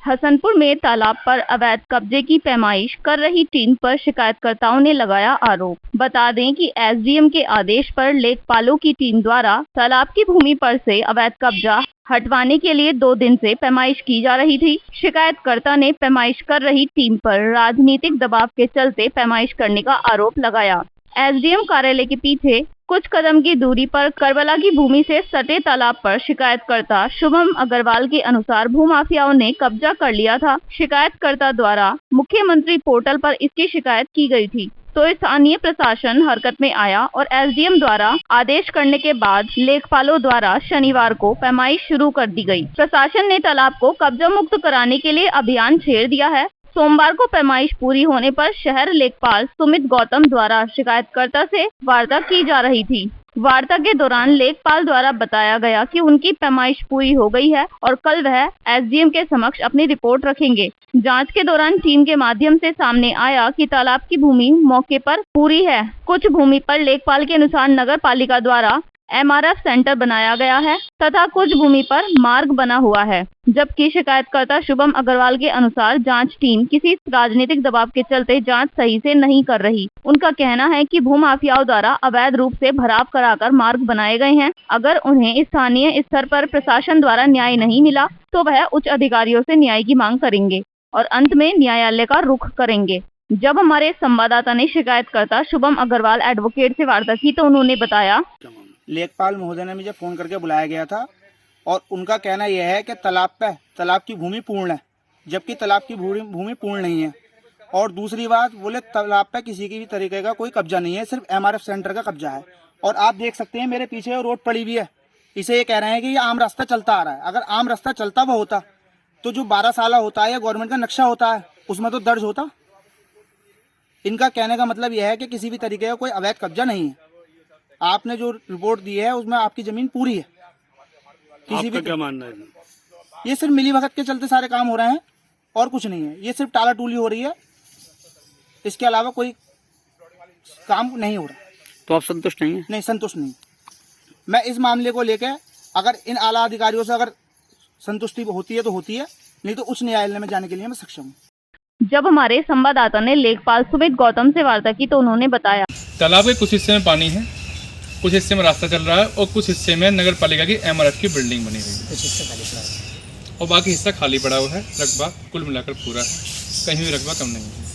हसनपुर में तालाब पर अवैध कब्जे की पैमाइश कर रही टीम पर शिकायतकर्ताओं ने लगाया आरोप। बता दें कि एसडीएम के आदेश पर लेखपालों की टीम द्वारा तालाब की भूमि पर से अवैध कब्जा हटवाने के लिए 2 दिन से पैमाइश की जा रही थी। शिकायतकर्ता ने पैमाइश कर रही टीम पर राजनीतिक दबाव के चलते पैमाइश करने का आरोप लगाया। एसडीएम कार्यालय के पीछे कुछ कदम की दूरी पर करबला की भूमि से सटे तालाब पर शिकायतकर्ता शुभम अग्रवाल के अनुसार भूमाफियाओं ने कब्जा कर लिया था। शिकायतकर्ता द्वारा मुख्यमंत्री पोर्टल पर इसकी शिकायत की गई थी, तो स्थानीय प्रशासन हरकत में आया और एसडीएम द्वारा आदेश करने के बाद लेखपालों द्वारा शनिवार को पैमाइश शुरू कर दी गई। प्रशासन ने तालाब को कब्जा मुक्त कराने के लिए अभियान छेड़ दिया है। सोमवार को पैमाइश पूरी होने पर शहर लेखपाल सुमित गौतम द्वारा शिकायतकर्ता से वार्ता की जा रही थी। वार्ता के दौरान लेखपाल द्वारा बताया गया कि उनकी पैमाइश पूरी हो गई है और कल वह एसडीएम के समक्ष अपनी रिपोर्ट रखेंगे। जांच के दौरान टीम के माध्यम से सामने आया कि तालाब की भूमि मौके पर पूरी है। कुछ भूमि पर लेखपाल के अनुसार नगर पालिका द्वारा एमआरएफ सेंटर बनाया गया है तथा कुछ भूमि पर मार्ग बना हुआ है, जबकि शिकायतकर्ता शुभम अग्रवाल के अनुसार जांच टीम किसी राजनीतिक दबाव के चलते जांच सही से नहीं कर रही। उनका कहना है कि भूमाफियाओं द्वारा अवैध रूप से भराव कराकर मार्ग बनाए गए हैं। अगर उन्हें स्थानीय स्तर पर प्रशासन द्वारा न्याय नहीं मिला तो वह उच्च अधिकारियों से न्याय की मांग करेंगे और अंत में न्यायालय का रुख करेंगे। जब हमारे संवाददाता ने शिकायतकर्ता शुभम अग्रवाल एडवोकेट से वार्ता की तो उन्होंने बताया, लेखपाल महोदय ने मुझे फोन करके बुलाया गया था और उनका कहना यह है कि तालाब की भूमि पूर्ण है, जबकि तालाब की भूमि पूर्ण नहीं है। और दूसरी बात, बोले तालाब पे किसी की भी तरीके का कोई कब्जा नहीं है, सिर्फ एमआरएफ सेंटर का कब्जा है। और आप देख सकते हैं मेरे पीछे रोड पड़ी हुई है, इसे ये कह रहे हैं कि ये आम रास्ता चलता आ रहा है। अगर आम रास्ता चलता हुआ होता तो जो 12 साल होता है या गवर्नमेंट का नक्शा होता है उसमें तो दर्ज होता। इनका कहने का मतलब यह है कि किसी भी तरीके का कोई अवैध कब्जा नहीं है। आपने जो रिपोर्ट दी है उसमें आपकी जमीन पूरी है। किसी भी क्या मानना है? ये सिर्फ मिली भगत के चलते सारे काम हो रहे हैं और कुछ नहीं है। ये सिर्फ टाला टूली हो रही है, इसके अलावा कोई काम नहीं हो रहा। तो आप संतुष्ट नहीं है? नहीं, संतुष्ट नहीं। मैं इस मामले को लेकर अगर इन आला अधिकारियों से अगर संतुष्टि होती है तो होती है, नहीं तो उच्च न्यायालय में जाने के लिए मैं सक्षम हूँ। जब हमारे संवाददाता ने लेखपाल सुमित गौतम से वार्ता की तो उन्होंने बताया, तालाब के कुछ हिस्से में पानी है, कुछ हिस्से में रास्ता चल रहा है और कुछ हिस्से में नगर पालिका की एमआरएफ की बिल्डिंग बनी हुई है, कुछ हिस्सा खाली पड़ा है और बाकी हिस्सा खाली पड़ा हुआ है। रकबा कुल मिलाकर पूरा है, कहीं भी रकबा कम नहीं है।